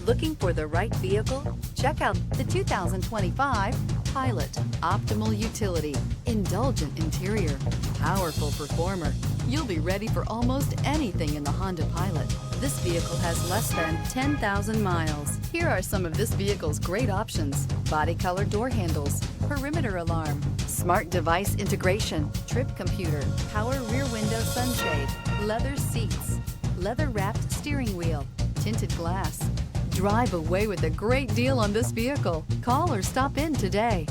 Looking for the right vehicle? Check out the 2025 Pilot. Optimal utility, indulgent interior, powerful performer. You'll be ready for almost anything in the Honda Pilot. This vehicle has less than 10,000 miles. Here are some of this vehicle's great options: body color door handles, perimeter alarm, smart device integration, trip computer, power rear window sunshade, leather seats, leather wrapped steering wheel, tinted glass. Drive away with a great deal on this vehicle. Call or stop in today.